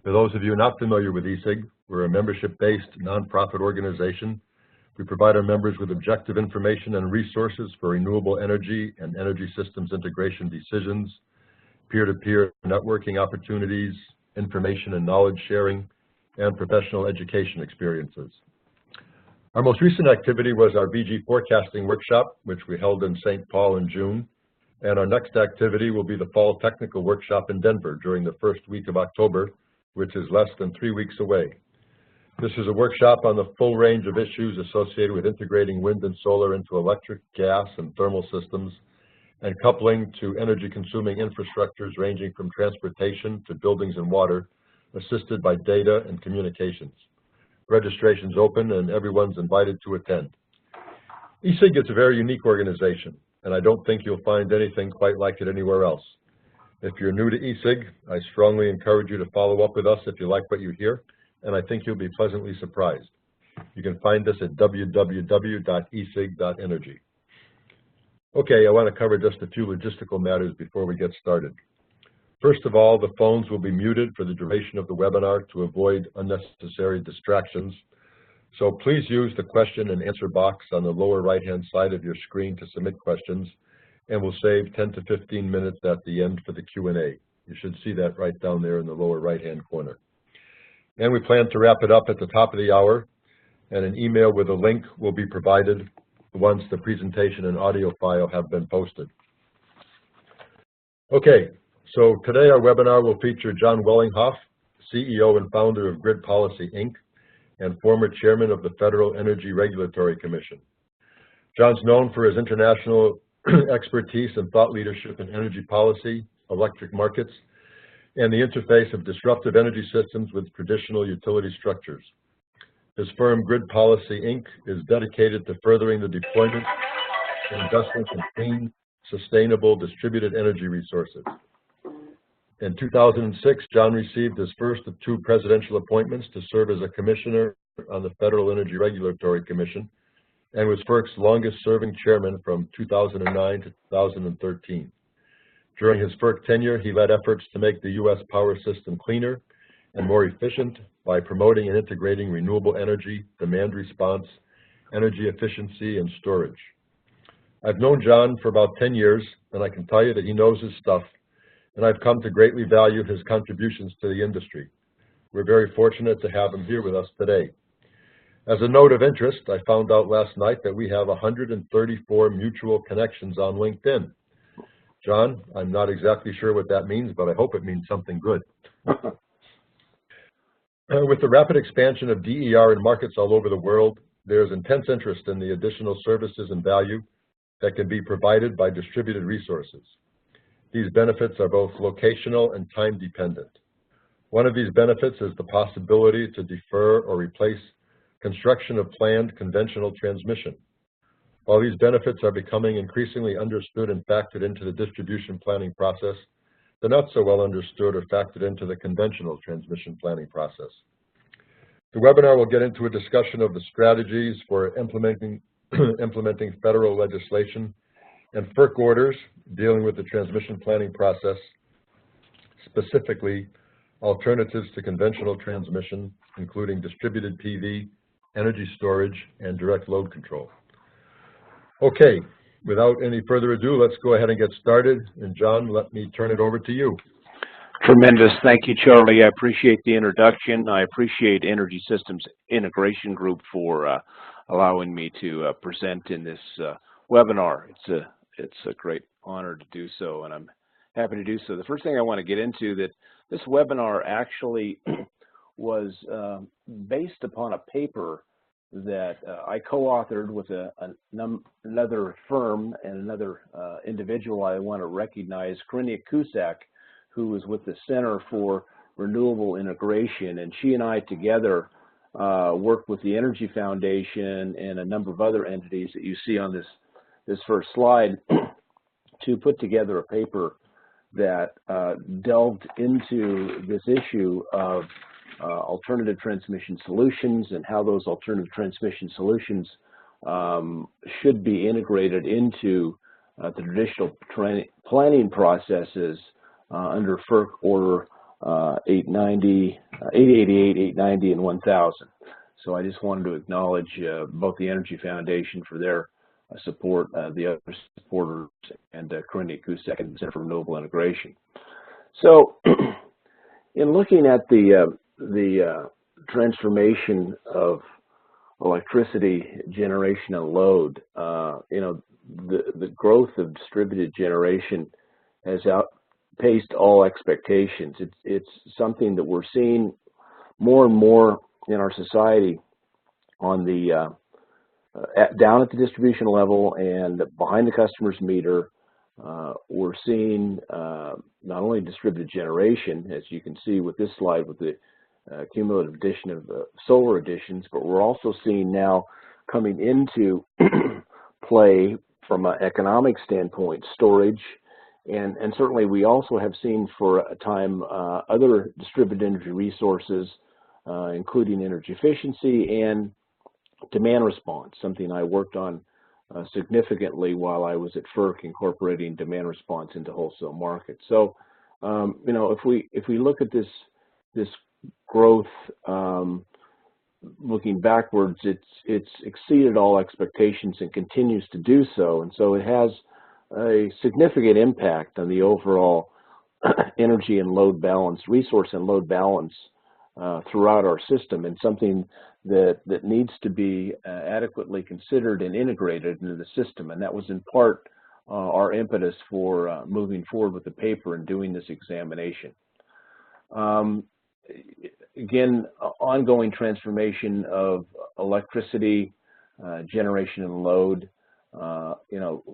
For those of you not familiar with ESIG, we're a membership-based nonprofit organization. We provide our members with objective information and resources for renewable energy and energy systems integration decisions, peer-to-peer networking opportunities, information and knowledge sharing, and professional education experiences. Our most recent activity was our VG forecasting workshop, which we held in St. Paul in June. And our next activity will be the fall technical workshop in Denver during the first week of October, which is less than 3 weeks away. This is a workshop on the full range of issues associated with integrating wind and solar into electric, gas, and thermal systems, and coupling to energy-consuming infrastructures ranging from transportation to buildings and water, assisted by data and communications. Registration's open and everyone's invited to attend. ESIG is a very unique organization, and I don't think you'll find anything quite like it anywhere else. If you're new to ESIG, I strongly encourage you to follow up with us if you like what you hear, and I think you'll be pleasantly surprised. You can find us at www.esig.energy. Okay, I want to cover just a few logistical matters before we get started. First of all, the phones will be muted for the duration of the webinar to avoid unnecessary distractions. So please use the question and answer box on the lower right-hand side of your screen to submit questions, and we'll save 10 to 15 minutes at the end for the Q&A. You should see that right down there in the lower right-hand corner. And we plan to wrap it up at the top of the hour, and an email with a link will be provided once the presentation and audio file have been posted. Okay, so today our webinar will feature John Wellinghoff, CEO and founder of GridPolicy, Inc., and former chairman of the Federal Energy Regulatory Commission. John's known for his international expertise and thought leadership in energy policy, electric markets, and the interface of disruptive energy systems with traditional utility structures. His firm, GridPolicy, Inc., is dedicated to furthering the deployment and investment in clean, sustainable, distributed energy resources. In 2006, John received his first of 2 presidential appointments to serve as a commissioner on the Federal Energy Regulatory Commission, and was FERC's longest-serving chairman from 2009 to 2013. During his FERC tenure, he led efforts to make the U.S. power system cleaner and more efficient by promoting and integrating renewable energy, demand response, energy efficiency, and storage. I've known John for about 10 years, and I can tell you that he knows his stuff, and I've come to greatly value his contributions to the industry. We're very fortunate to have him here with us today. As a note of interest, I found out last night that we have 134 mutual connections on LinkedIn. John, I'm not exactly sure what that means, but I hope it means something good. With the rapid expansion of DER in markets all over the world, there's intense interest in the additional services and value that can be provided by distributed resources. These benefits are both locational and time-dependent. One of these benefits is the possibility to defer or replace construction of planned conventional transmission. While these benefits are becoming increasingly understood and factored into the distribution planning process, they're not so well understood or factored into the conventional transmission planning process. The webinar will get into a discussion of the strategies for implementing federal legislation and FERC orders dealing with the transmission planning process, specifically alternatives to conventional transmission, including distributed PV, energy storage, and direct load control. Okay, without any further ado, let's go ahead and get started. And John, let me turn it over to you. Tremendous. Thank you, Charlie. I appreciate the introduction. I appreciate Energy Systems Integration Group for allowing me to present in this webinar. It's a great honor to do so, and I'm happy to do so. The first thing I want to get into that this webinar actually was based upon a paper that I co-authored with another firm and another individual I want to recognize, Krynia Kusak, who is with the Center for Renewable Integration, and she and I together worked with the Energy Foundation and a number of other entities that you see on this first slide to put together a paper that delved into this issue of alternative transmission solutions and how those alternative transmission solutions should be integrated into the traditional planning processes under FERC Order 890 888, 890, and 1000. So I just wanted to acknowledge both the Energy Foundation for their support, the other supporters, and Corinne Kusek and the Center for Renewable Integration. So in looking at the transformation of electricity generation and load, the growth of distributed generation has outpaced all expectations. It's something that we're seeing more and more in our society on the down at the distribution level and behind the customer's meter. We're seeing not only distributed generation, as you can see with this slide, with the cumulative addition of solar additions, but we're also seeing now coming into play from an economic standpoint, storage, and certainly we also have seen for a time other distributed energy resources, including energy efficiency and demand response, something I worked on significantly while I was at FERC, incorporating demand response into wholesale markets. So, if we look at this growth, looking backwards, it's exceeded all expectations and continues to do so, and so it has a significant impact on the overall energy and load balance, resource and load balance throughout our system, and something that needs to be adequately considered and integrated into the system. And that was in part our impetus for moving forward with the paper and doing this examination. Again, ongoing transformation of electricity generation and load.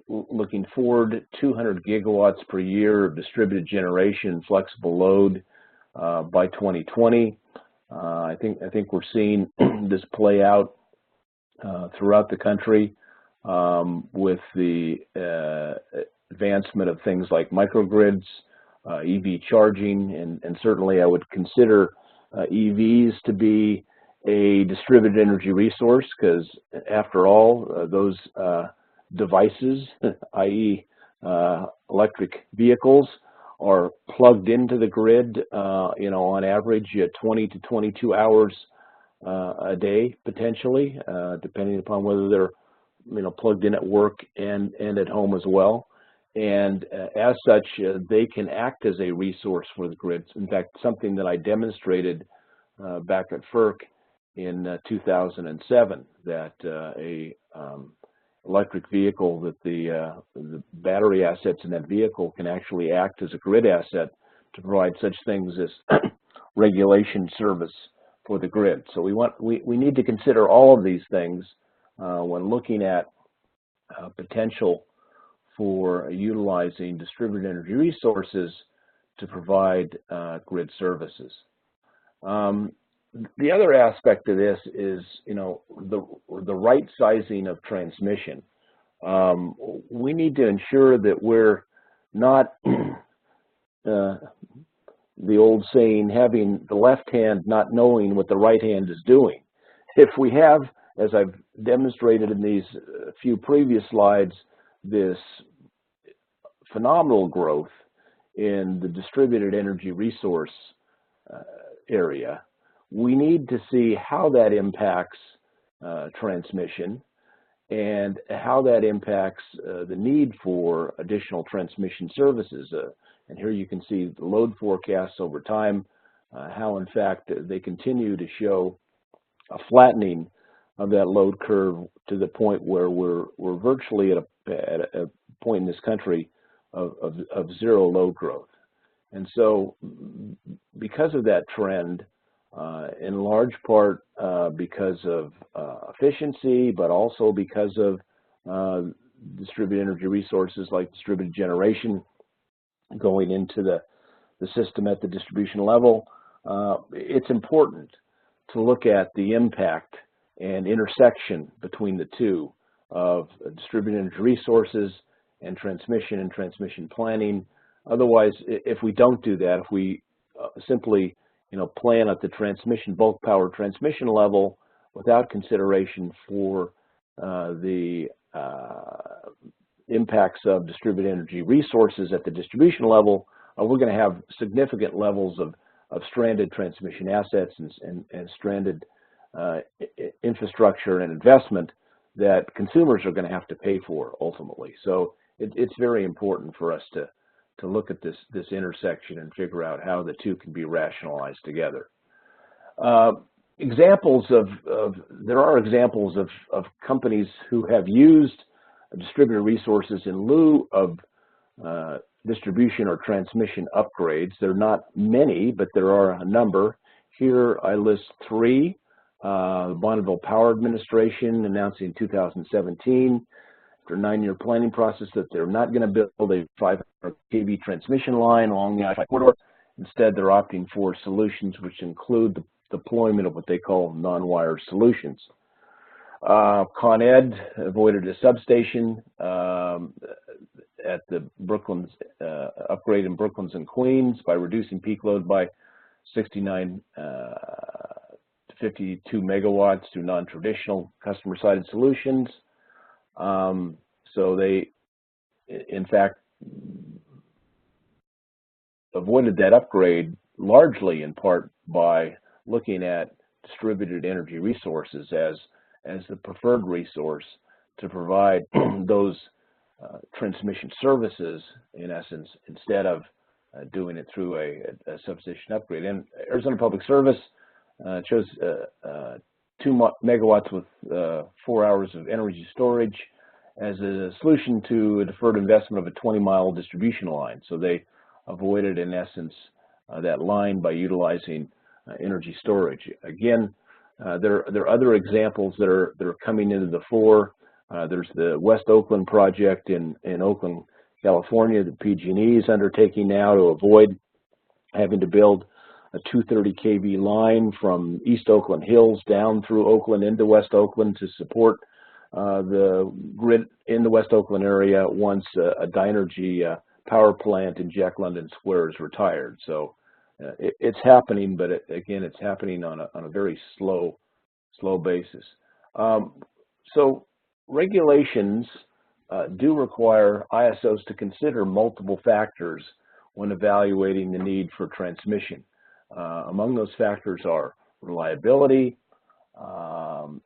Looking forward, 200 gigawatts per year of distributed generation and flexible load by 2020. I think we're seeing this play out throughout the country with the advancement of things like microgrids, EV charging, and certainly I would consider EVs to be a distributed energy resource, because after all, those devices, i.e. Electric vehicles, are plugged into the grid, on average 20 to 22 hours a day, potentially, depending upon whether they're, plugged in at work and at home as well. And as such, they can act as a resource for the grids. In fact, something that I demonstrated back at FERC in 2007, that a electric vehicle, that the battery assets in that vehicle can actually act as a grid asset to provide such things as regulation service for the grid. So we need to consider all of these things when looking at potential for utilizing distributed energy resources to provide grid services. The other aspect of this is, the right sizing of transmission. We need to ensure that we're not, the old saying, having the left hand not knowing what the right hand is doing. If we have, as I've demonstrated in these few previous slides, this phenomenal growth in the distributed energy resource area, we need to see how that impacts transmission and how that impacts the need for additional transmission services. And here you can see the load forecasts over time, how in fact they continue to show a flattening of that load curve to the point where we're virtually at a point in this country of zero load growth. And so because of that trend, in large part because of efficiency, but also because of distributed energy resources like distributed generation going into the system at the distribution level, it's important to look at the impact and intersection between the two of distributed energy resources and transmission planning. Otherwise, if we don't do that, if we simply plan at the bulk power transmission level without consideration for the impacts of distributed energy resources at the distribution level, we're going to have significant levels stranded transmission assets and stranded infrastructure and investment that consumers are going to have to pay for ultimately. So it's very important for us to look at this intersection and figure out how the two can be rationalized together. There are examples of companies who have used distributed resources in lieu of distribution or transmission upgrades. There are not many, but there are a number. Here I list three. Bonneville Power Administration announcing in 2017, after a 9-year planning process, that they're not going to build a 500 kV transmission line along the I-5 corridor. Instead, they're opting for solutions which include the deployment of what they call non-wire solutions. Con Ed avoided a substation at the Brooklands upgrade in Brooklands and Queens by reducing peak load by 69 to 52 megawatts through non-traditional customer-sided solutions. So they, in fact, avoided that upgrade largely in part by looking at distributed energy resources as the preferred resource to provide those transmission services, in essence, instead of doing it through a substation upgrade. And Arizona Public Service chose 2 megawatts with 4 hours of energy storage as a solution to a deferred investment of a 20-mile distribution line. So they avoided, in essence, that line by utilizing energy storage. Again, there are other examples that are coming into the fore. There's the West Oakland project in Oakland, California, that PG&E is undertaking now to avoid having to build a 230 kV line from East Oakland Hills down through Oakland into West Oakland to support the grid in the West Oakland area once a Dynergy power plant in Jack London Square is retired. So it's happening, but again, it's happening on a very slow basis. So regulations do require ISOs to consider multiple factors when evaluating the need for transmission. Among those factors are reliability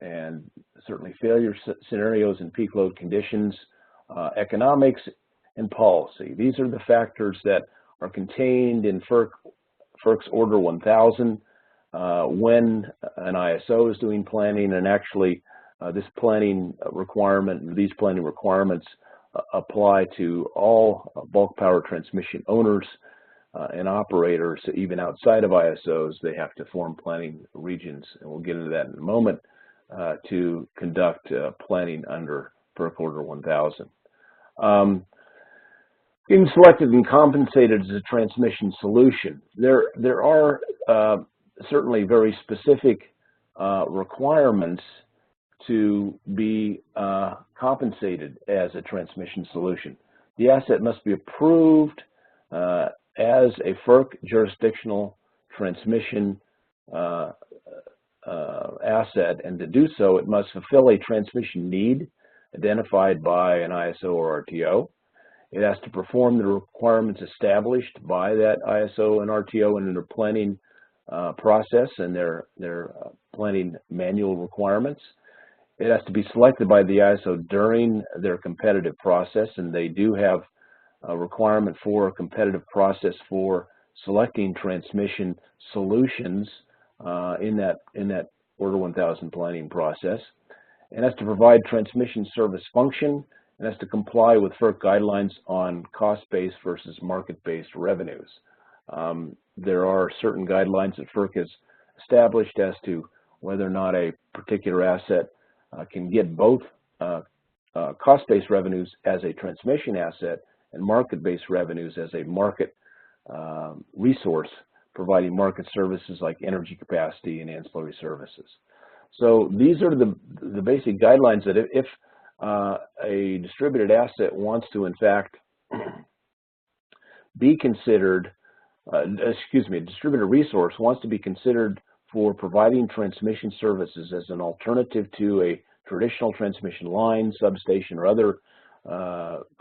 and certainly failure scenarios and peak load conditions, economics, and policy. These are the factors that are contained in FERC's Order 1000 when an ISO is doing planning, and actually this planning requirement, these planning requirements apply to all bulk power transmission owners and operators. Even outside of ISOs, they have to form planning regions, and we'll get into that in a moment, to conduct planning under FERC Order 1000. Being selected and compensated as a transmission solution. There are certainly very specific requirements to be compensated as a transmission solution. The asset must be approved as a FERC jurisdictional transmission asset, and to do so, it must fulfill a transmission need identified by an ISO or RTO. It has to perform the requirements established by that ISO and RTO in their planning process and their planning manual requirements. It has to be selected by the ISO during their competitive process, and they do have a requirement for a competitive process for selecting transmission solutions in that Order 1000 planning process. It has to provide transmission service function. It has to comply with FERC guidelines on cost-based versus market-based revenues. There are certain guidelines that FERC has established as to whether or not a particular asset can get both cost-based revenues as a transmission asset and market-based revenues as a market resource, providing market services like energy capacity and ancillary services. So these are the basic guidelines that if a distributed asset wants to, in fact, be considered, a distributed resource wants to be considered for providing transmission services as an alternative to a traditional transmission line, substation, or other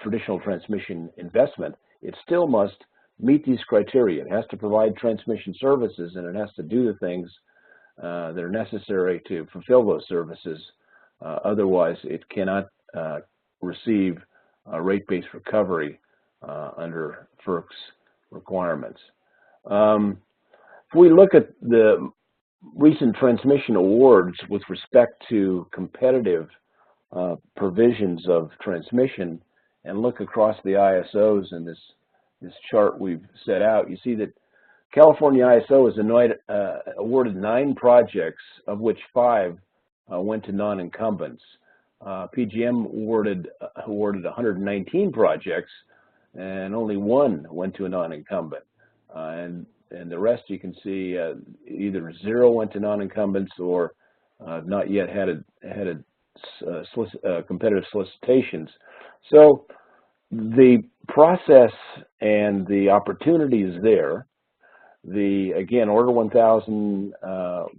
traditional transmission investment, it still must meet these criteria. It has to provide transmission services, and it has to do the things that are necessary to fulfill those services. Otherwise, it cannot receive rate-based recovery under FERC's requirements. If we look at the recent transmission awards with respect to competitive provisions of transmission and look across the ISOs in this chart we've set out, you see that California ISO has awarded 9 projects, of which 5 went to non-incumbents. PJM awarded 119 projects, and only 1 went to a non-incumbent. And the rest you can see either 0 went to non-incumbents or not yet had competitive solicitations. So the process and the opportunity is there. Again, Order 1000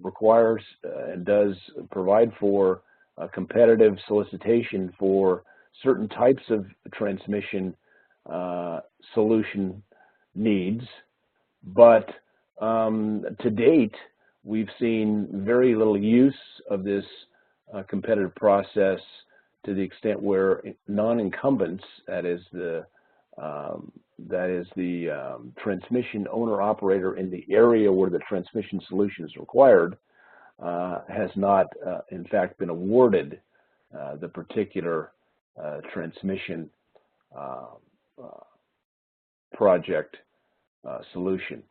requires and does provide for a competitive solicitation for certain types of transmission solution needs, but to date, we've seen very little use of this competitive process to the extent where non-incumbents, that is the transmission owner operator in the area where the transmission solution is required, has not, in fact, been awarded the particular transmission project solution.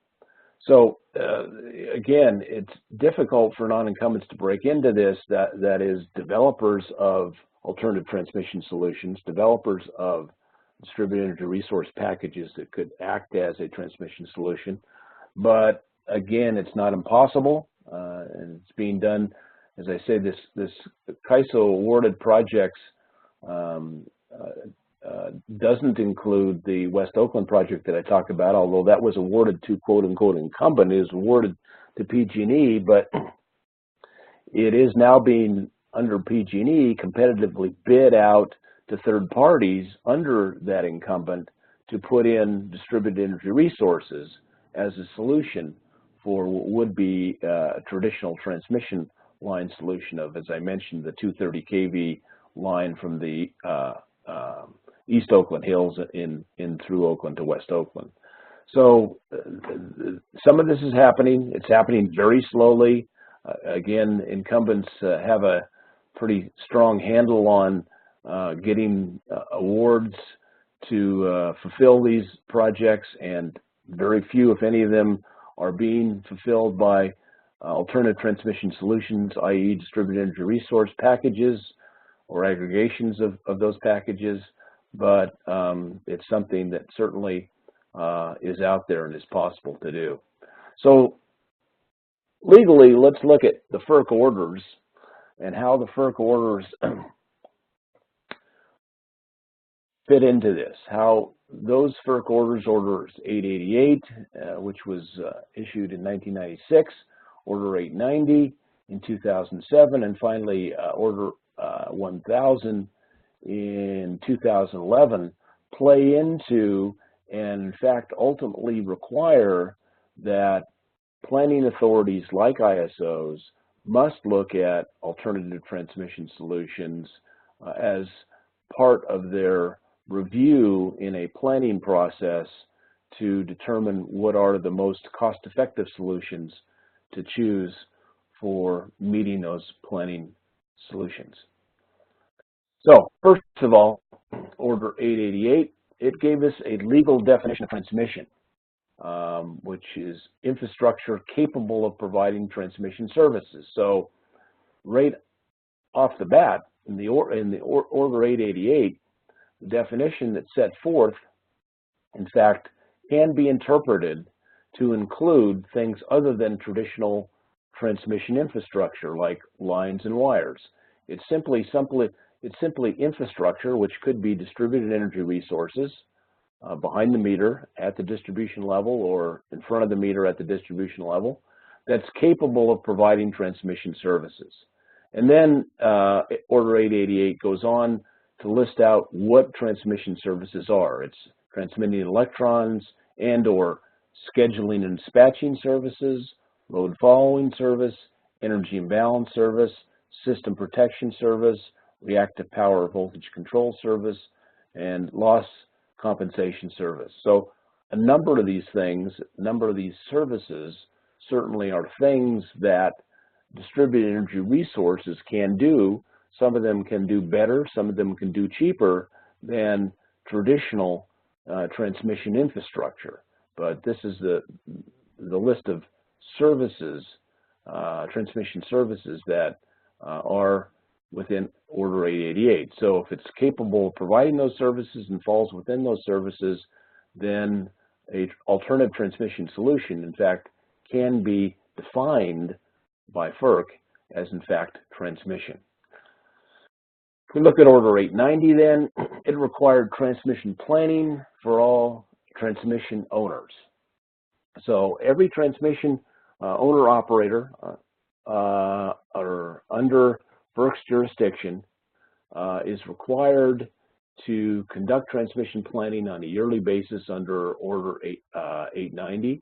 So again, it's difficult for non-incumbents to break into this, that is developers of alternative transmission solutions, developers of distributed energy resource packages that could act as a transmission solution. But again, it's not impossible, and it's being done. As I say, this CAISO awarded projects doesn't include the West Oakland project that I talked about, although that was awarded to quote-unquote incumbent. It is awarded to PG&E, but it is now being, under PG&E, competitively bid out to third parties under that incumbent to put in distributed energy resources as a solution for what would be a traditional transmission line solution of, as I mentioned, the 230 kV line from the East Oakland Hills in through Oakland to West Oakland. So some of this is happening. It's happening very slowly. Again, incumbents have a pretty strong handle on getting awards to fulfill these projects, and very few, if any of them, are being fulfilled by alternative transmission solutions, i.e. distributed energy resource packages or aggregations of those packages. But it's something that certainly is out there and is possible to do. So legally, let's look at the FERC orders and how the FERC orders fit into this, how those FERC orders, Order 888, which was issued in 1996, Order 890 in 2007, and finally Order 1000 in 2011, play into and in fact ultimately require that planning authorities like ISOs must look at alternative transmission solutions as part of their review in a planning process to determine what are the most cost-effective solutions to choose for meeting those planning solutions. So first of all, Order 888, it gave us a legal definition of transmission, which is infrastructure capable of providing transmission services. So right off the bat, in the Order 888, the definition that's set forth, in fact, can be interpreted to include things other than traditional transmission infrastructure like lines and wires. It's simply infrastructure, which could be distributed energy resources behind the meter at the distribution level or in front of the meter at the distribution level, that's capable of providing transmission services. And then Order 888 goes on to list out what transmission services are. It's transmitting electrons, and/or scheduling and dispatching services, load following service, energy imbalance service, system protection service, reactive power voltage control service, and loss compensation service. So a number of these things, a number of these services certainly are things that distributed energy resources can do. Some of them can do better, some of them can do cheaper than traditional transmission infrastructure. But this is the list of services, transmission services that are within Order 888. So if it's capable of providing those services and falls within those services, then an alternative transmission solution, in fact, can be defined by FERC as, in fact, transmission. If we look at Order 890 then, it required transmission planning for all transmission owners. So every transmission owner-operator or under FERC's jurisdiction is required to conduct transmission planning on a yearly basis under Order 890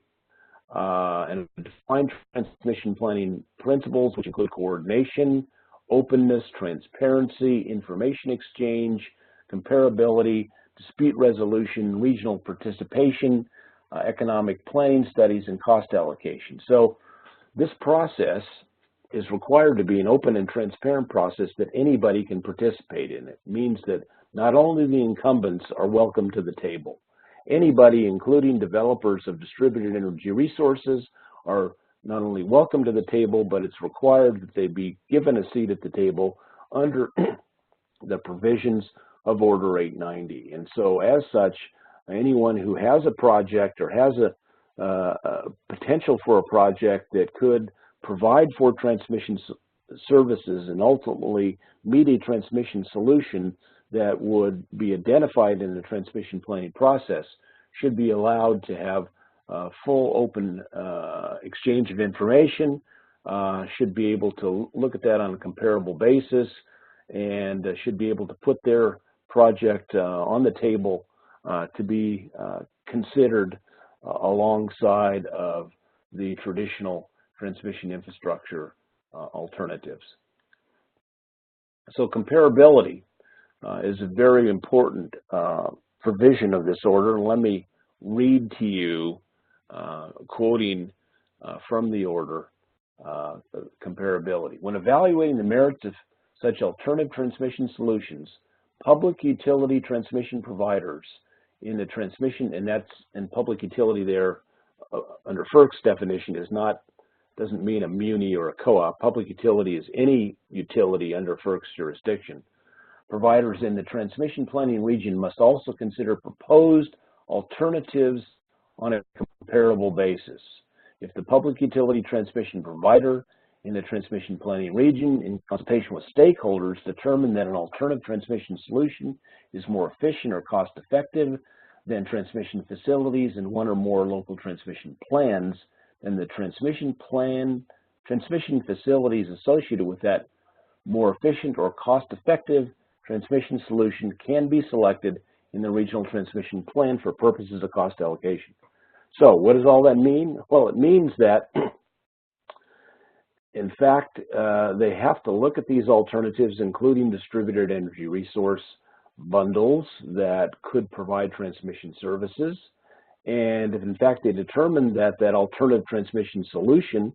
and define transmission planning principles, which include coordination, openness, transparency, information exchange, comparability, dispute resolution, regional participation, economic planning studies, and cost allocation. So this process is required to be an open and transparent process that anybody can participate in. It means that not only the incumbents are welcome to the table, anybody, including developers of distributed energy resources, are not only welcome to the table, but it's required that they be given a seat at the table under the provisions of Order 890. And so as such, anyone who has a project or has a potential for a project that could provide for transmission services and ultimately meet a transmission solution that would be identified in the transmission planning process should be allowed to have full open exchange of information, should be able to look at that on a comparable basis, and should be able to put their project on the table to be considered alongside of the traditional transmission infrastructure alternatives. So comparability is a very important provision of this order. Let me read to you, quoting from the order, comparability. When evaluating the merits of such alternative transmission solutions, public utility transmission providers in the transmission, and public utility there under FERC's definition doesn't mean a muni or a co-op. Public utility is any utility under FERC's jurisdiction. Providers in the transmission planning region must also consider proposed alternatives on a comparable basis. If the public utility transmission provider in the transmission planning region, in consultation with stakeholders, determine that an alternative transmission solution is more efficient or cost-effective than transmission facilities in one or more local transmission plans, then the transmission facilities associated with that more efficient or cost-effective transmission solution can be selected in the regional transmission plan for purposes of cost allocation. So what does all that mean? Well, it means that, in fact, they have to look at these alternatives, including distributed energy resource bundles that could provide transmission services. And if, in fact, they determine that that alternative transmission solution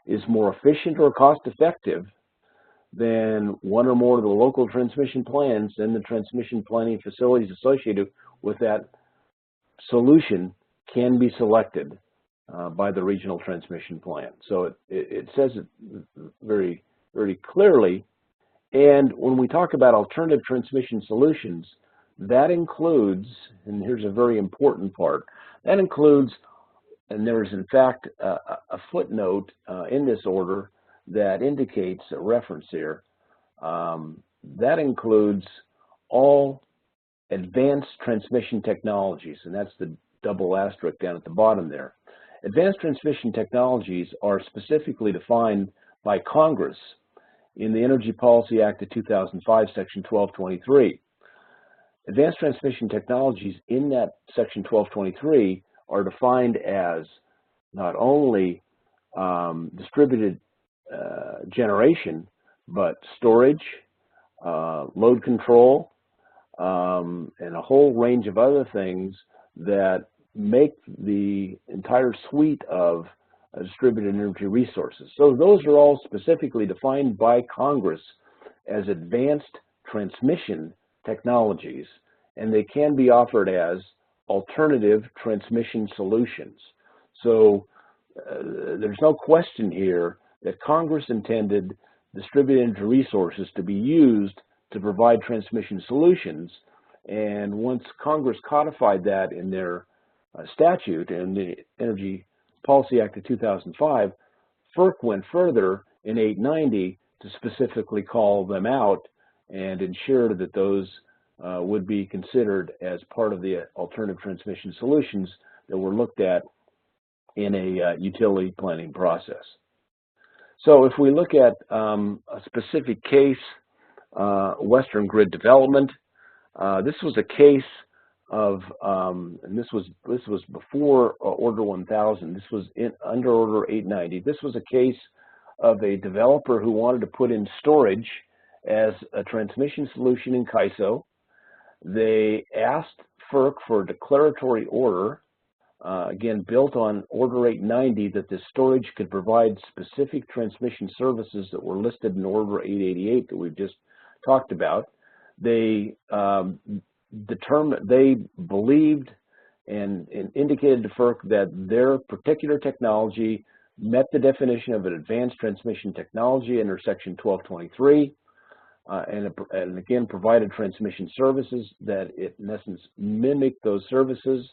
is more efficient or cost-effective than one or more of the local transmission plans, then the transmission planning facilities associated with that solution can be selected by the regional transmission plan. So it says it very, very clearly. And when we talk about alternative transmission solutions, that includes, and here's a very important part, that includes, and there is in fact a footnote in this order that indicates a reference here, that includes all advanced transmission technologies, and that's the double asterisk down at the bottom there. Advanced transmission technologies are specifically defined by Congress in the Energy Policy Act of 2005, Section 1223. Advanced transmission technologies in that Section 1223 are defined as not only distributed generation, but storage, load control, and a whole range of other things that make the entire suite of distributed energy resources. So those are all specifically defined by Congress as advanced transmission technologies, and they can be offered as alternative transmission solutions. So there's no question here that Congress intended distributed energy resources to be used to provide transmission solutions, and once Congress codified that in their statute in the Energy Policy Act of 2005, FERC went further in 890 to specifically call them out and ensure that those would be considered as part of the alternative transmission solutions that were looked at in a utility planning process. So if we look at a specific case, Western Grid Development, this was a case of, and this was before Order 1000. This was under Order 890. This was a case of a developer who wanted to put in storage as a transmission solution in CAISO. They asked FERC for a declaratory order, again built on Order 890, that this storage could provide specific transmission services that were listed in Order 888 that we've just talked about. They they believed and indicated to FERC that their particular technology met the definition of an advanced transmission technology under Section 1223, and again provided transmission services that it, in essence, mimicked those services.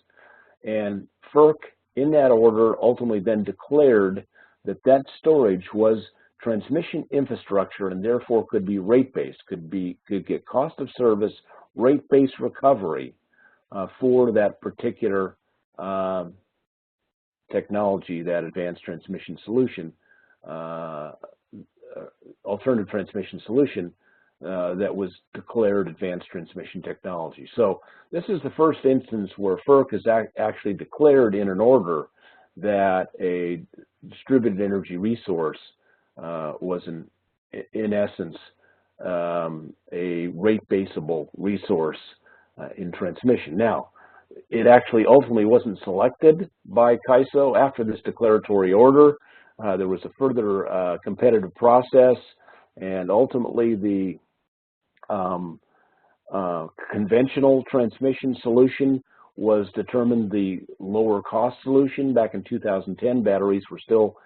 And FERC, in that order, ultimately then declared that that storage was transmission infrastructure and therefore could be rate-based, could get cost of service, rate-based recovery for that particular technology, that advanced transmission solution, alternative transmission solution that was declared advanced transmission technology. So this is the first instance where FERC has actually declared in an order that a distributed energy resource was in essence a rate-basable resource in transmission. Now, it actually ultimately wasn't selected by CAISO after this declaratory order. There was a further competitive process, and ultimately the conventional transmission solution was determined the lower cost solution. Back in 2010, batteries were still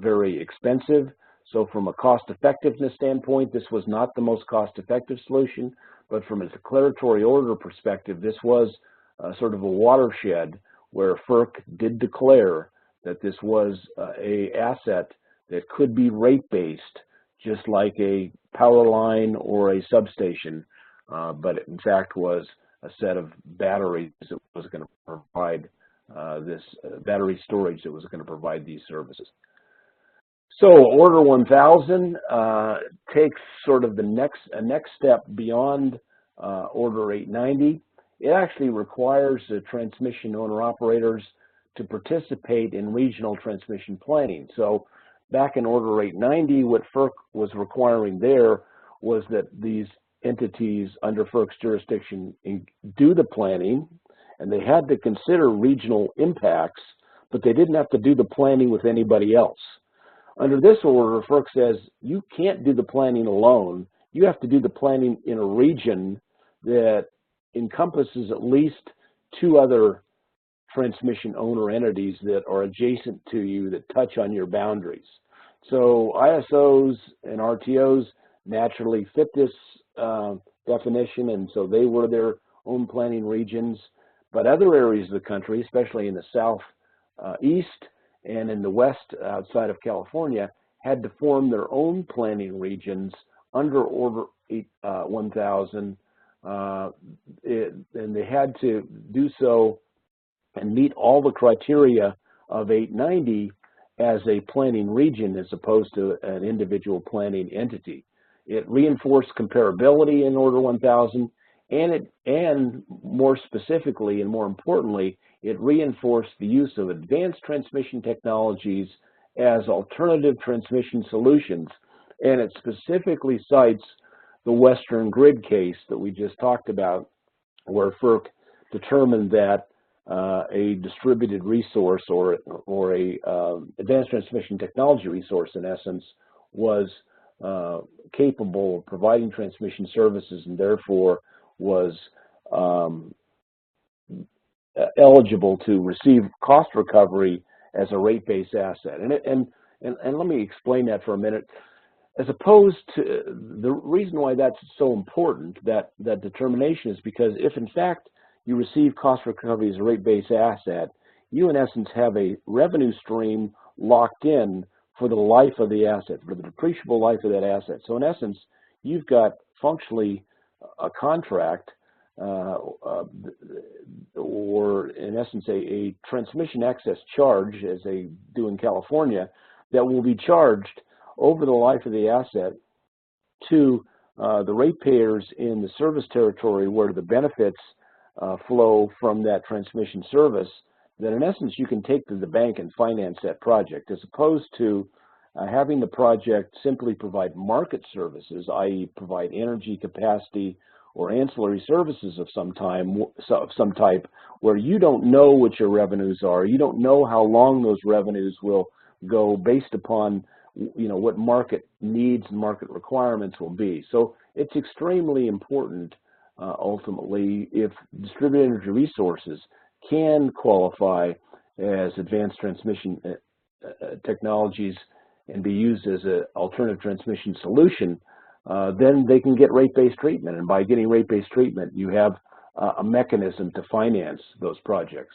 very expensive. So from a cost effectiveness standpoint, this was not the most cost effective solution, but from a declaratory order perspective, this was sort of a watershed where FERC did declare that this was a asset that could be rate-based, just like a power line or a substation, but it in fact was a set of batteries that was going to provide this battery storage that was going to provide these services. So Order 1000 takes sort of the next step beyond Order 890. It actually requires the transmission owner-operators to participate in regional transmission planning. So back in Order 890, what FERC was requiring there was that these entities under FERC's jurisdiction do the planning, and they had to consider regional impacts, but they didn't have to do the planning with anybody else. Under this order, FERC says you can't do the planning alone. You have to do the planning in a region that encompasses at least two other transmission owner entities that are adjacent to you, that touch on your boundaries. So ISOs and RTOs naturally fit this definition, and so they were their own planning regions. But other areas of the country, especially in the southeast and in the west outside of California, had to form their own planning regions under Order 1000, and they had to do so and meet all the criteria of 890 as a planning region as opposed to an individual planning entity. It reinforced comparability in Order 1000, and more specifically and more importantly, it reinforced the use of advanced transmission technologies as alternative transmission solutions, and it specifically cites the Western Grid case that we just talked about, where FERC determined that a distributed resource or a advanced transmission technology resource, in essence, was capable of providing transmission services and therefore was eligible to receive cost recovery as a rate-based asset. And let me explain that for a minute. As opposed to, the reason why that's so important, that determination, is because if in fact you receive cost recovery as a rate-based asset, you in essence have a revenue stream locked in for the life of the asset, for the depreciable life of that asset. So in essence, you've got functionally a contract or in essence a transmission access charge, as they do in California, that will be charged over the life of the asset to the ratepayers in the service territory where the benefits flow from that transmission service, that in essence you can take to the bank and finance that project, as opposed to having the project simply provide market services, i.e. provide energy capacity or ancillary services of some type, where you don't know what your revenues are, you don't know how long those revenues will go based upon what market needs and market requirements will be. So it's extremely important ultimately if distributed energy resources can qualify as advanced transmission technologies and be used as an alternative transmission solution, then they can get rate-based treatment. And by getting rate-based treatment, you have a mechanism to finance those projects.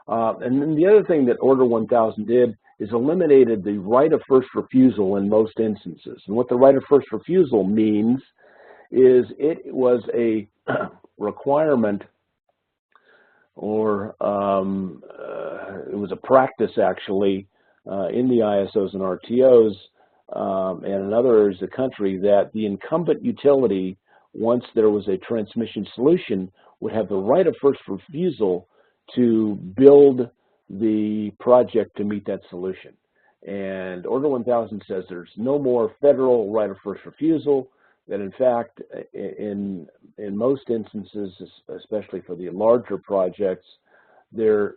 And then the other thing that Order 1000 did is eliminated the right of first refusal in most instances. And what the right of first refusal means is it was a requirement, or it was a practice actually in the ISOs and RTOs and in other areas of the country, that the incumbent utility, once there was a transmission solution, would have the right of first refusal to build the project to meet that solution. And Order 1000 says there's no more federal right of first refusal, that in fact, in most instances, especially for the larger projects, there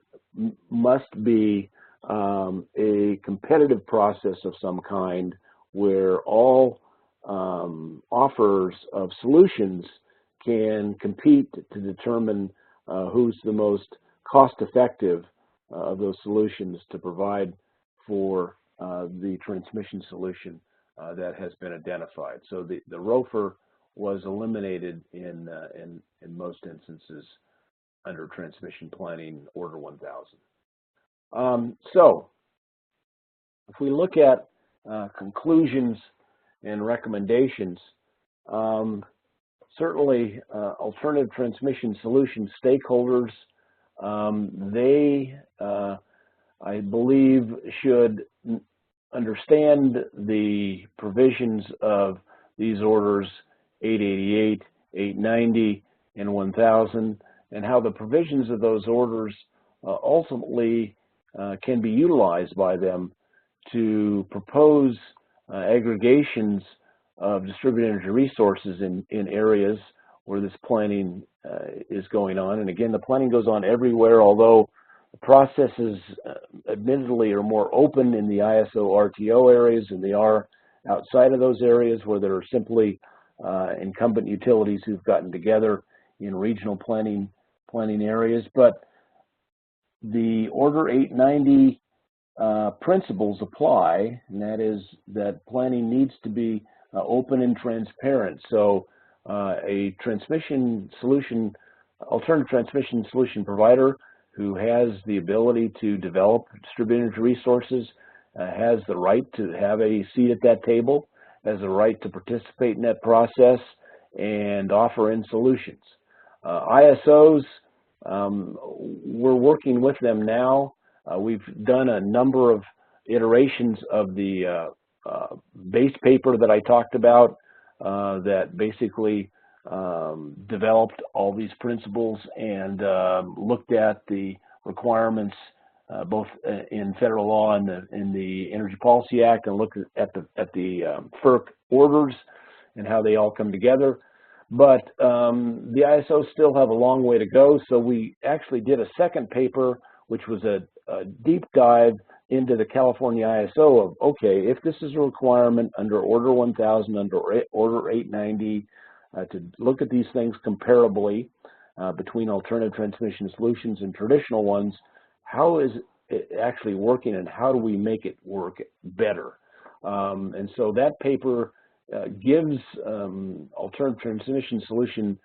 must be a competitive process of some kind where all offers of solutions can compete to determine who's the most cost-effective of those solutions to provide for the transmission solution that has been identified. So the ROFR was eliminated in most instances under Transmission Planning Order 1000. So if we look at conclusions and recommendations, certainly alternative transmission solution stakeholders, they, I believe, should understand the provisions of these orders 888, 890, and 1000, and how the provisions of those orders ultimately can be utilized by them to propose aggregations of distributed energy resources in areas where this planning is going on. And again, the planning goes on everywhere, although the processes admittedly are more open in the ISO RTO areas than they are outside of those areas, where there are simply incumbent utilities who've gotten together in regional planning areas. But the Order 890 principles apply, and that is that planning needs to be open and transparent. So a transmission solution, alternative transmission solution provider who has the ability to develop distributed energy resources has the right to have a seat at that table, has the right to participate in that process and offer in solutions. ISOs, we're working with them now. We've done a number of iterations of the base paper that I talked about that basically developed all these principles and looked at the requirements, both in federal law and in the Energy Policy Act, and look at the FERC orders and how they all come together. But the ISOs still have a long way to go, so we actually did a second paper, which was a deep dive into the California ISO of, okay, if this is a requirement under Order 1000, under Order 890, to look at these things comparably between alternative transmission solutions and traditional ones, how is it actually working and how do we make it work better? And so that paper gives alternative transmission solution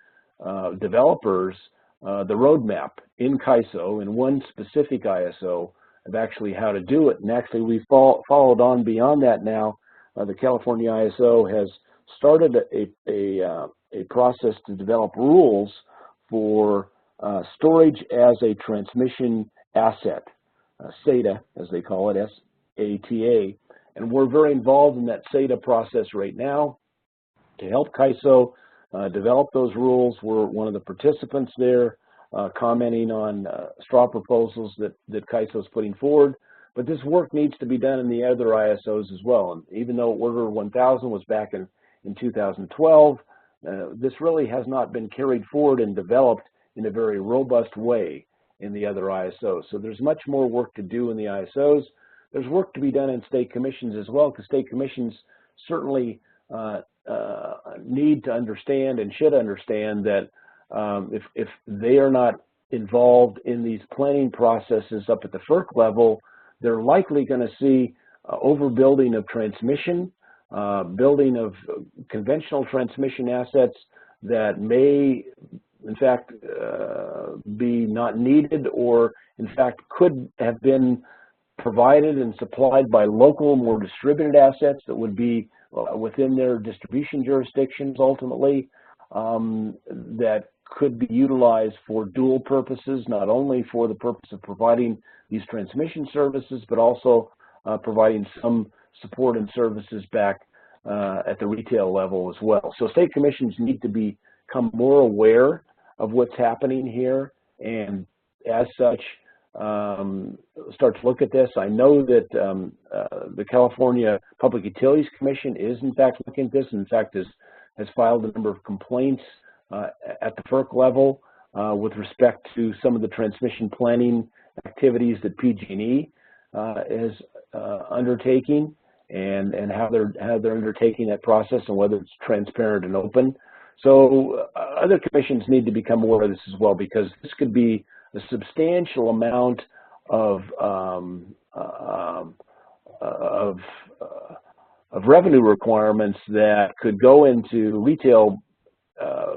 developers the roadmap in CAISO, in one specific ISO, of actually how to do it. And actually we've followed on beyond that now. The California ISO has started a process to develop rules for storage as a transmission asset, SATA as they call it, S-A-T-A. And we're very involved in that SATA process right now to help CAISO develop those rules. We're one of the participants there, commenting on straw proposals that CAISO is putting forward. But this work needs to be done in the other ISOs as well. And even though Order 1000 was back in 2012, this really has not been carried forward and developed in a very robust way in the other ISOs. So there's much more work to do in the ISOs. There's work to be done in state commissions as well, because state commissions certainly need to understand and should understand that if they are not involved in these planning processes up at the FERC level, they're likely going to see overbuilding of transmission, building of conventional transmission assets that may, in fact, be not needed, or in fact could have been provided and supplied by local, more distributed assets that would be within their distribution jurisdictions ultimately, that could be utilized for dual purposes, not only for the purpose of providing these transmission services, but also providing some support and services back at the retail level as well. So state commissions need to become more aware of what's happening here, and as such, start to look at this. I know that the California Public Utilities Commission is in fact looking at this, and in fact has filed a number of complaints at the FERC level with respect to some of the transmission planning activities that PG&E is undertaking, and how they're undertaking that process, and whether it's transparent and open. So other commissions need to become aware of this as well, because this could be a substantial amount of revenue requirements that could go into retail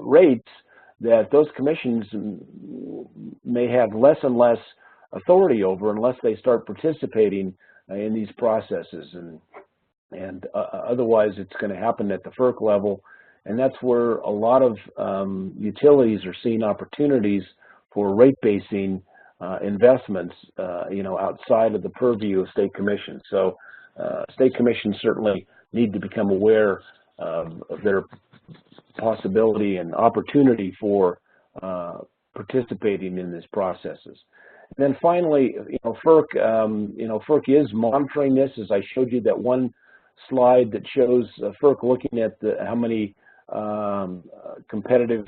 rates that those commissions may have less and less authority over unless they start participating in these processes, and otherwise it's going to happen at the FERC level, and that's where a lot of utilities are seeing opportunities for rate-basing investments, outside of the purview of state commissions. So state commissions certainly need to become aware of their possibility and opportunity for participating in these processes. And then finally, FERC, FERC is monitoring this. As I showed you that one slide that shows FERC looking at how many competitive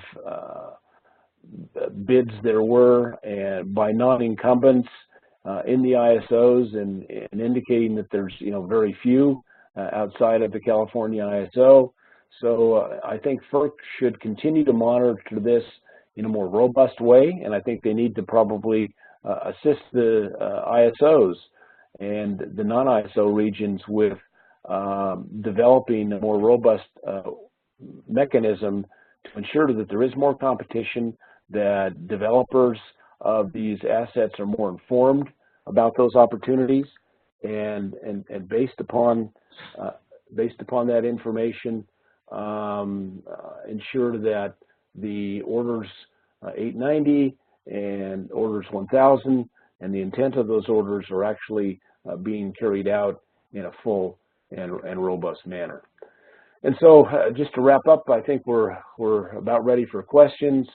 bids there were and by non-incumbents in the ISOs, and indicating that there's very few outside of the California ISO. So I think FERC should continue to monitor this in a more robust way, and I think they need to probably assist the ISOs and the non-ISO regions with developing a more robust mechanism to ensure that there is more competition, that developers of these assets are more informed about those opportunities, and based upon that information, ensure that the orders 890 and orders 1000 and the intent of those orders are actually being carried out in a full and robust manner. And so just to wrap up, I think we're about ready for questions.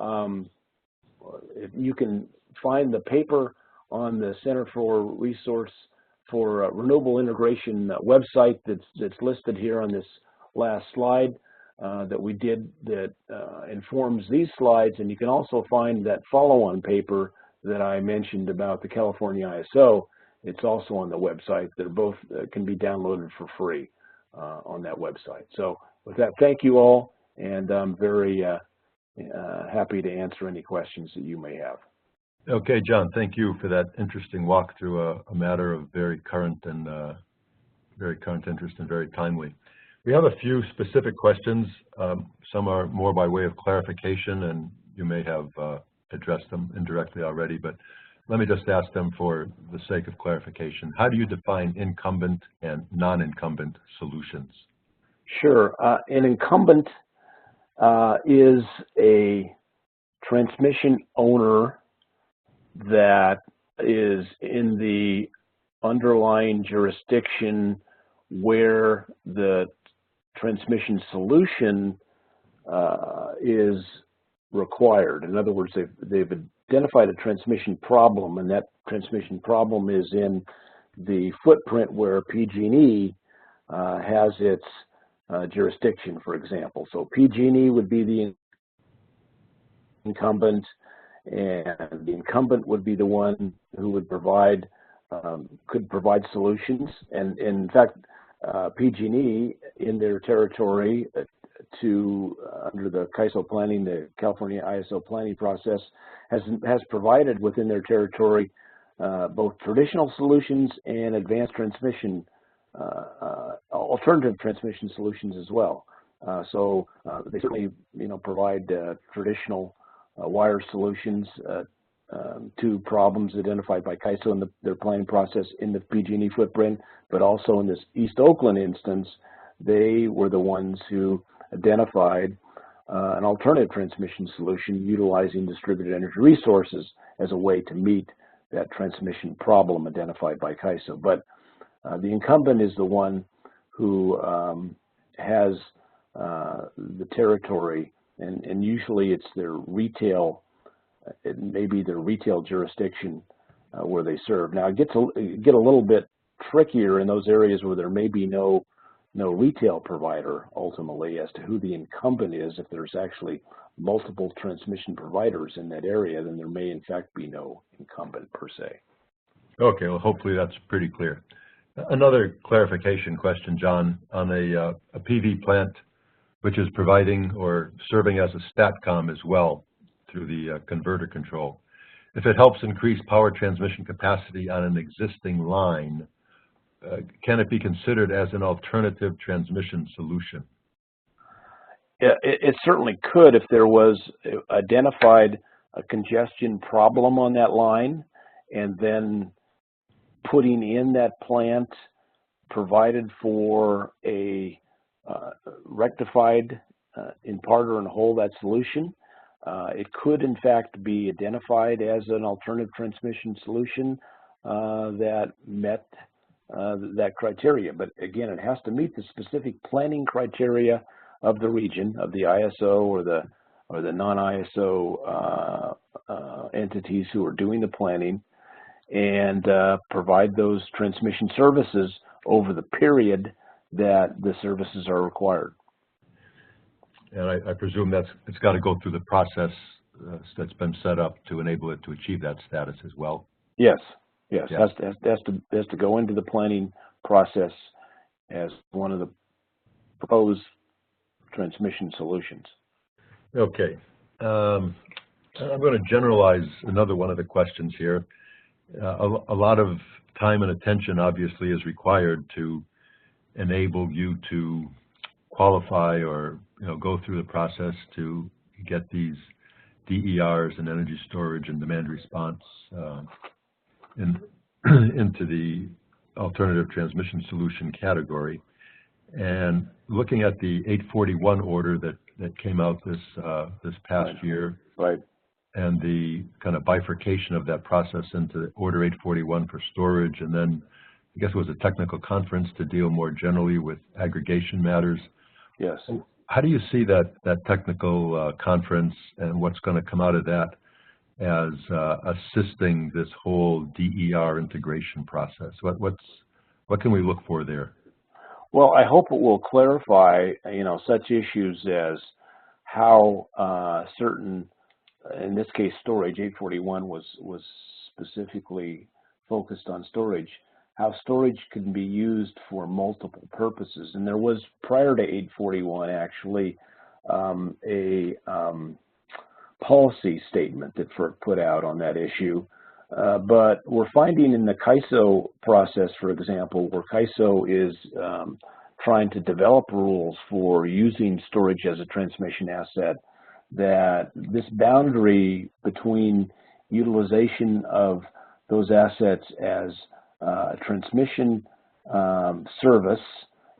If you can find the paper on the Center for Renewable Integration website that's listed here on this last slide that we did that informs these slides, and you can also find that follow-on paper that I mentioned about the California ISO. It's also on the website. They're both can be downloaded for free on that website. So with that, thank you all, and I'm very happy to answer any questions that you may have. Okay, John, thank you for that interesting walk through a matter of very current interest and very timely. We have a few specific questions. Some are more by way of clarification, and you may have addressed them indirectly already, but let me just ask them for the sake of clarification. How do you define incumbent and non-incumbent solutions? Sure. An incumbent is a transmission owner that is in the underlying jurisdiction where the transmission solution is required. In other words, they've identified a transmission problem, and that transmission problem is in the footprint where PG&E has its jurisdiction, for example. So PG&E would be the incumbent, and the incumbent would be the one who would could provide solutions. And in fact, PG&E in their territory under the CAISO planning, the California ISO planning process, has provided within their territory both traditional solutions and advanced transmission, alternative transmission solutions as well. So they certainly, provide traditional wire solutions to problems identified by CAISO in their planning process in the PG&E footprint, but also in this East Oakland instance, they were the ones who identified an alternative transmission solution utilizing distributed energy resources as a way to meet that transmission problem identified by CAISO. But the incumbent is the one who has the territory, and usually it's their retail, it may be their retail jurisdiction where they serve. Now it get a little bit trickier in those areas where there may be no retail provider ultimately as to who the incumbent is. If there's actually multiple transmission providers in that area, then there may in fact be no incumbent per se. Okay, well hopefully that's pretty clear. Another clarification question, John, on a PV plant which is providing or serving as a STATCOM as well through the converter control. If it helps increase power transmission capacity on an existing line, can it be considered as an alternative transmission solution? Yeah, it certainly could if there was identified a congestion problem on that line, and then putting in that plant provided for a rectified in part or in whole that solution. It could in fact be identified as an alternative transmission solution that met that criteria. But again, it has to meet the specific planning criteria of the region, of the ISO or the non-ISO entities who are doing the planning, and provide those transmission services over the period that the services are required. And I presume it's got to go through the process that's been set up to enable it to achieve that status as well? Yes. Yes. Has to go into the planning process as one of the proposed transmission solutions. Okay. I'm going to generalize another one of the questions here. A lot of time and attention obviously is required to enable you to qualify or go through the process to get these DERs and energy storage and demand response into the alternative transmission solution category. And looking at the 841 order that came out this past year, right, and the kind of bifurcation of that process into Order 841 for storage, and then I guess it was a technical conference to deal more generally with aggregation matters. Yes. How do you see that technical conference and what's going to come out of that as assisting this whole DER integration process? What can we look for there? Well, I hope it will clarify, such issues as how certain, in this case, storage. 841 was specifically focused on storage. How storage can be used for multiple purposes, and there was, prior to 841, actually a policy statement that FERC put out on that issue. But we're finding in the CAISO process, for example, where CAISO is trying to develop rules for using storage as a transmission asset, that this boundary between utilization of those assets as transmission service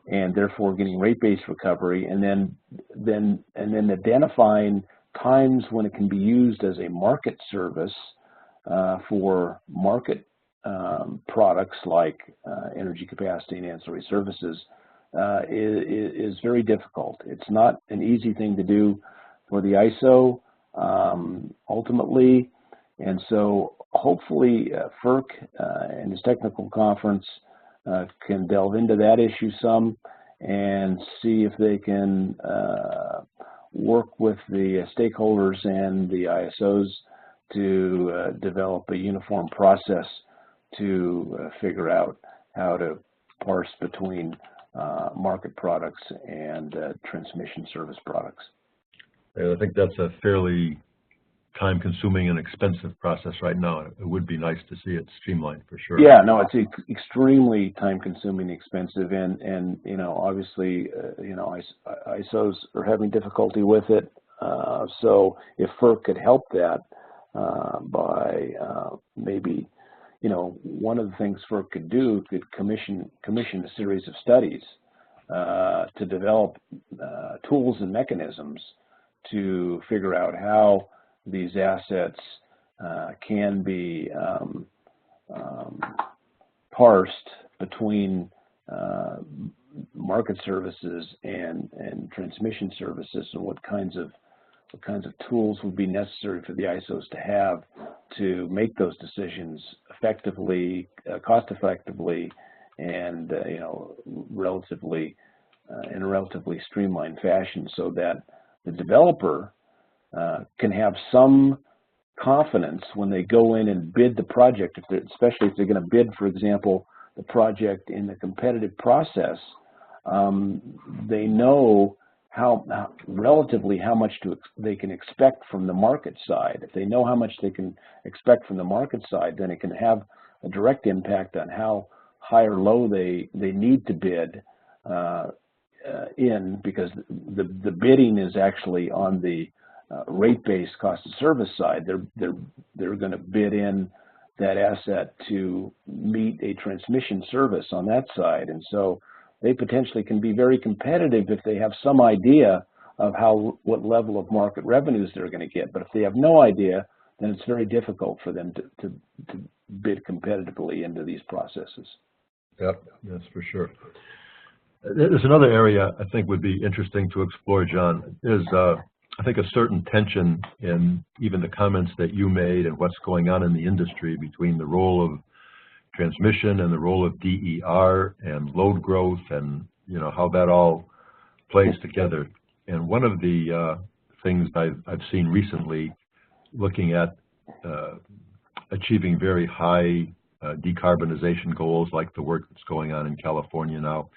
and therefore getting rate-based recovery, and then identifying times when it can be used as a market service for market products like energy capacity and ancillary services is very difficult. It's not an easy thing to do for the ISO ultimately, and so hopefully FERC and his technical conference can delve into that issue some and see if they can work with the stakeholders and the ISOs to develop a uniform process to figure out how to parse between market products and transmission service products. I think that's a fairly time-consuming and expensive process right now. It would be nice to see it streamlined for sure. Yeah, no, it's extremely time-consuming, expensive, and obviously, ISOs are having difficulty with it. So if FERC could help that by maybe, one of the things FERC could do could commission a series of studies to develop tools and mechanisms to figure out how these assets can be parsed between market services and transmission services, and what kinds of tools would be necessary for the ISOs to have to make those decisions effectively, cost effectively, and relatively in a relatively streamlined fashion, so that the developer can have some confidence when they go in and bid the project, especially if they're going to bid, for example, the project in the competitive process. They know relatively how much they can expect from the market side. If they know how much they can expect from the market side, then it can have a direct impact on how high or low they need to bid because the bidding is actually on the rate-based cost of service side. They're going to bid in that asset to meet a transmission service on that side, and so they potentially can be very competitive if they have some idea of what level of market revenues they're going to get. But if they have no idea, then it's very difficult for them to bid competitively into these processes. Yep, that's for sure. There's another area I think would be interesting to explore, John, is I think a certain tension in even the comments that you made and what's going on in the industry between the role of transmission and the role of DER and load growth, and how that all plays together. And one of the things I've seen recently, looking at achieving very high decarbonization goals, like the work that's going on in California now,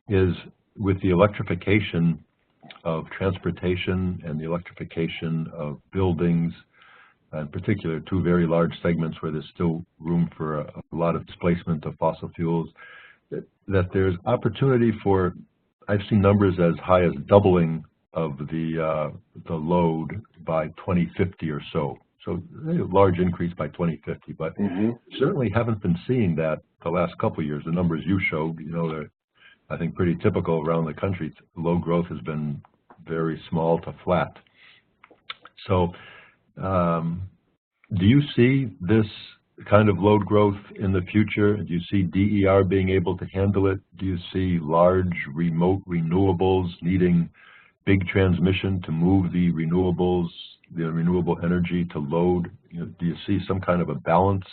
is with the electrification of transportation and the electrification of buildings, in particular two very large segments where there's still room for a lot of displacement of fossil fuels, that there's opportunity for, I've seen numbers as high as doubling of the load by 2050 or so. So a large increase by 2050, but certainly haven't been seeing that the last couple of years. The numbers you showed, they're, I think, pretty typical around the country. Low growth has been very small to flat. So do you see this kind of load growth in the future? Do you see DER being able to handle it? Do you see large remote renewables needing big transmission to move the renewable energy to load? do you see some kind of a balance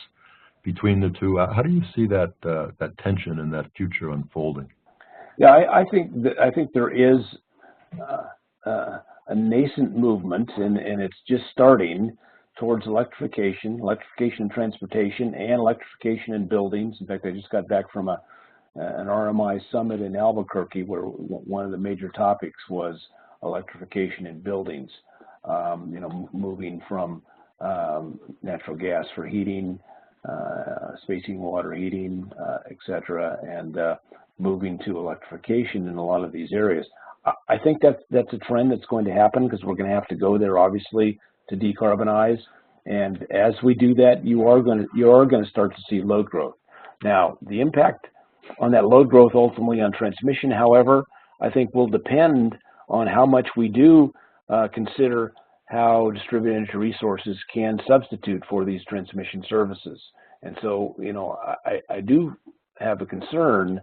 between the two? How do you see that that tension and that future unfolding? Yeah, I think there is a nascent movement, and it's just starting towards electrification in transportation, and electrification in buildings. In fact, I just got back from an RMI summit in Albuquerque, where one of the major topics was electrification in buildings. Moving from natural gas for heating, spacing water heating, etc., and moving to electrification in a lot of these areas. I think that's a trend that's going to happen, because we're going to have to go there, obviously, to decarbonize. And as we do that, you are going to start to see load growth. Now, the impact on that load growth ultimately on transmission, however, I think will depend on how much we do consider how distributed energy resources can substitute for these transmission services. And so, I do have a concern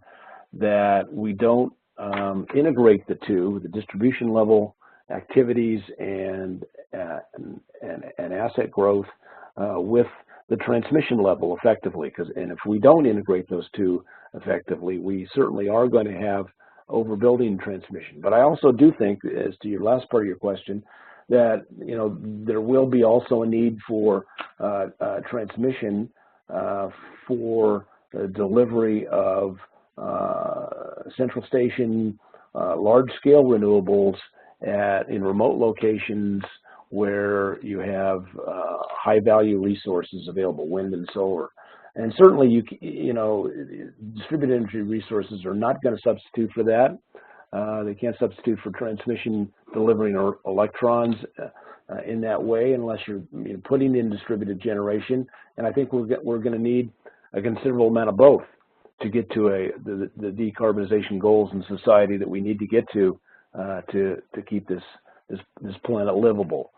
that we don't integrate the two, the distribution level activities and asset growth with the transmission level effectively. And if we don't integrate those two effectively, we certainly are going to have overbuilding transmission. But I also do think, as to your last part of your question, that there will be also a need for transmission for the delivery of central station, large-scale renewables in remote locations where you have high-value resources available, wind and solar. And certainly, distributed energy resources are not going to substitute for that. They can't substitute for transmission delivering electrons in that way, unless you're putting in distributed generation. And I think we're going to need a considerable amount of both to get to the decarbonization goals in society that we need to get to keep this planet livable.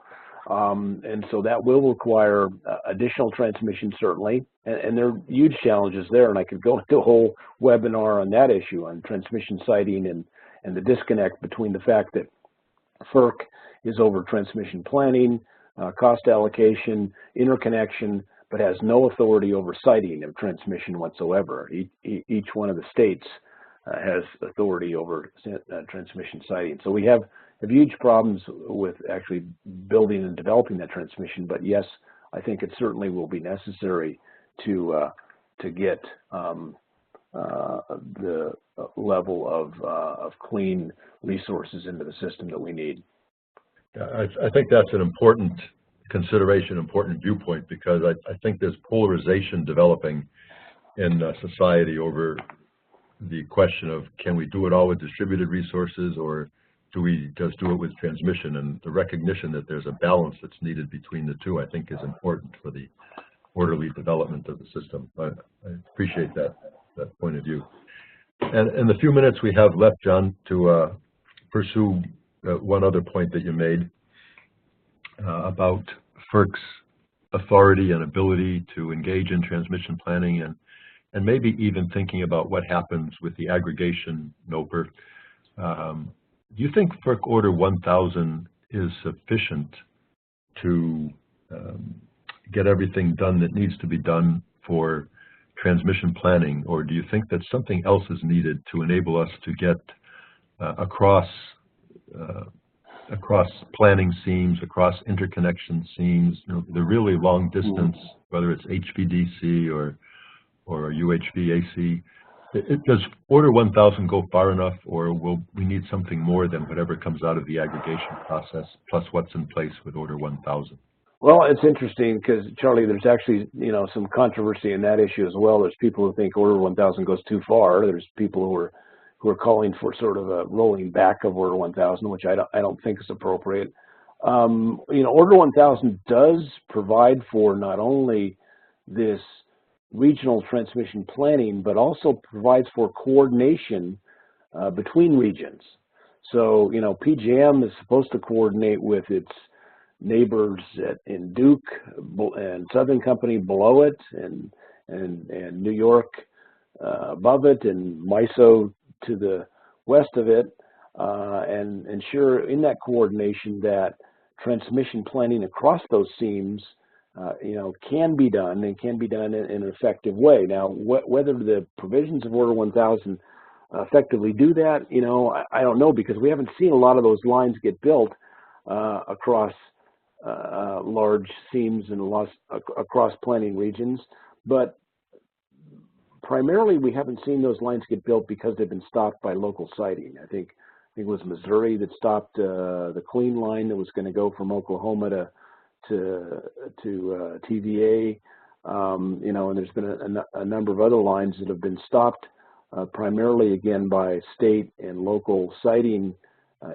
And so that will require additional transmission, certainly, and there are huge challenges there. And I could go into a whole webinar on that issue, on transmission siting and the disconnect between the fact that FERC is over transmission planning, cost allocation, interconnection, but has no authority over siting of transmission whatsoever. Each one of the states has authority over transmission siting. So we have huge problems with actually building and developing that transmission. But yes, I think it certainly will be necessary to get the level of clean resources into the system that we need. Yeah, I think that's an important consideration, important viewpoint, because I think there's polarization developing in society over the question of, can we do it all with distributed resources, or do we just do it with transmission? And the recognition that there's a balance that's needed between the two, I think, is important for the orderly development of the system. I appreciate that point of view. And in the few minutes we have left, John, to pursue one other point that you made about FERC's authority and ability to engage in transmission planning, and maybe even thinking about what happens with the aggregation NOPR. Do you think FERC Order 1000 is sufficient to get everything done that needs to be done for transmission planning, or do you think that something else is needed to enable us to get across planning seams, across interconnection seams, the really long distance, whether it's HVDC or UHVAC? Does Order 1000 go far enough, or will we need something more than whatever comes out of the aggregation process, plus what's in place with Order 1000? Well, it's interesting because, Charlie, there's actually, some controversy in that issue as well. There's people who think Order 1000 goes too far. There's people who are calling for sort of a rolling back of Order 1000, which I don't think is appropriate. Order 1000 does provide for not only this regional transmission planning, but also provides for coordination between regions. So, PJM is supposed to coordinate with its neighbors in Duke and Southern Company below it, and New York above it, and MISO to the west of it, and ensure in that coordination that transmission planning across those seams can be done and can be done in an effective way. Now, whether the provisions of Order 1000 effectively do that, I don't know, because we haven't seen a lot of those lines get built across large seams and across planning regions. But primarily, we haven't seen those lines get built because they've been stopped by local siting. I think it was Missouri that stopped the Clean line that was going to go from Oklahoma to TVA, and there's been a number of other lines that have been stopped, primarily again by state and local siting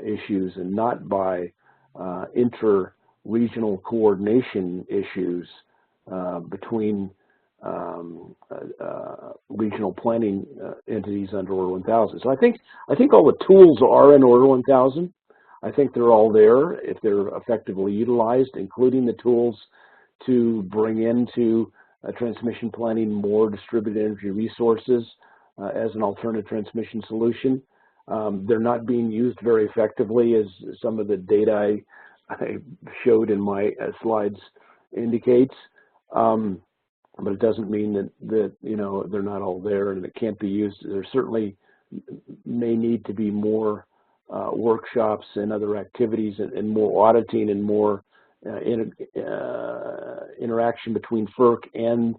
issues, and not by inter-regional coordination issues between regional planning entities under Order 1000. So I think all the tools are in Order 1000. I think they're all there if they're effectively utilized, including the tools to bring into transmission planning more distributed energy resources as an alternative transmission solution. They're not being used very effectively, as some of the data I showed in my slides indicates. But it doesn't mean that they're not all there and it can't be used. There certainly may need to be more workshops and other activities and more auditing and more interaction between FERC and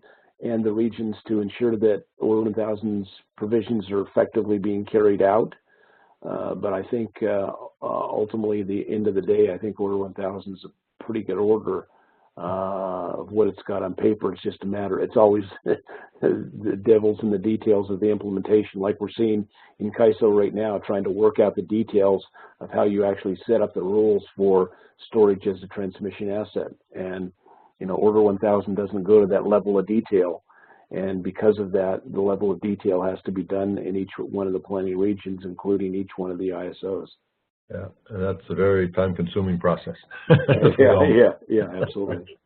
the regions to ensure that Order 1000's provisions are effectively being carried out. But I think ultimately, the end of the day, I think Order 1000 is a pretty good order of what it's got on paper. It's just a matter, it's always the devil's in the details of the implementation, like we're seeing in CAISO right now, trying to work out the details of how you actually set up the rules for storage as a transmission asset. And, Order 1000 doesn't go to that level of detail. And because of that, the level of detail has to be done in each one of the planning regions, including each one of the ISOs. Yeah, and that's a very time-consuming process. yeah, absolutely.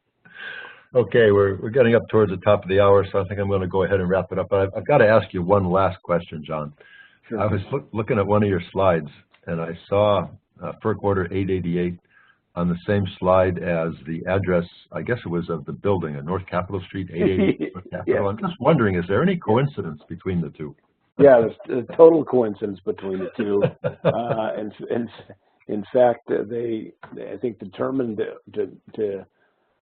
Okay, we're getting up towards the top of the hour, so I think I'm going to go ahead and wrap it up. But I've got to ask you one last question, John. Sure. I was looking at one of your slides, and I saw FERC Order 888 on the same slide as the address, I guess it was of the building at North Capitol Street, 888 North Capitol. Yeah. I'm just wondering, is there any coincidence between the two? Yeah, there's a total coincidence between the two. And in fact, they, I think, determined to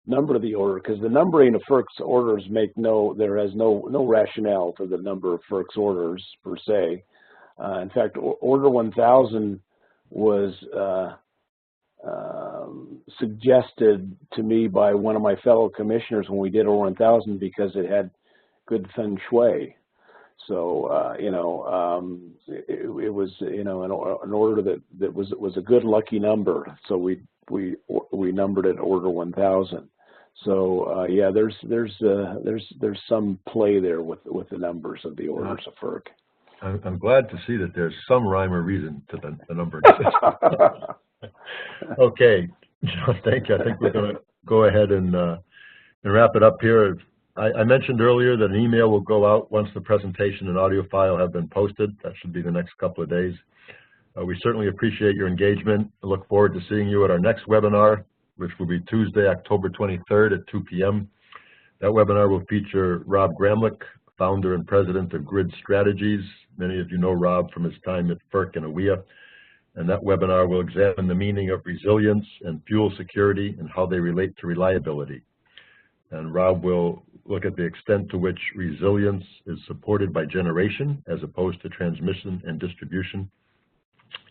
number the order, because the numbering of FERC's orders there has no rationale for the number of FERC's orders per se. In fact, Order 1000 was suggested to me by one of my fellow commissioners when we did Order 1000 because it had good feng shui. So it was an order that was a good lucky number. So we numbered it Order 1000. So yeah, there's some play there with the numbers of the orders of FERC. I'm glad to see that there's some rhyme or reason to the number. Okay, John, thank you. I think we're going to go ahead and wrap it up here. I mentioned earlier that an email will go out once the presentation and audio file have been posted. That should be the next couple of days. We certainly appreciate your engagement. I look forward to seeing you at our next webinar, which will be Tuesday, October 23rd at 2 p.m. That webinar will feature Rob Gramlich, founder and president of Grid Strategies. Many of you know Rob from his time at FERC and AWEA. And that webinar will examine the meaning of resilience and fuel security and how they relate to reliability. And Rob will look at the extent to which resilience is supported by generation as opposed to transmission and distribution.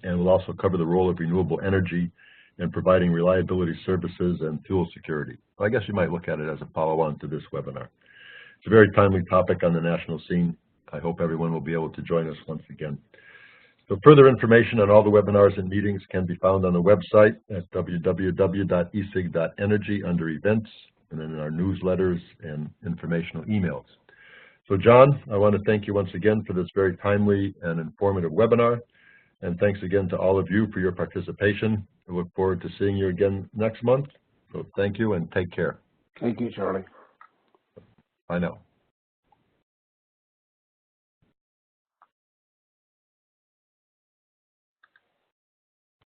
And we'll also cover the role of renewable energy in providing reliability services and fuel security. Well, I guess you might look at it as a follow-on to this webinar. It's a very timely topic on the national scene. I hope everyone will be able to join us once again. So further information on all the webinars and meetings can be found on the website at www.esig.energy under events, and then in our newsletters and informational emails. So John, I want to thank you once again for this very timely and informative webinar. And thanks again to all of you for your participation. I look forward to seeing you again next month. So thank you and take care. Thank you, Charlie. Bye now.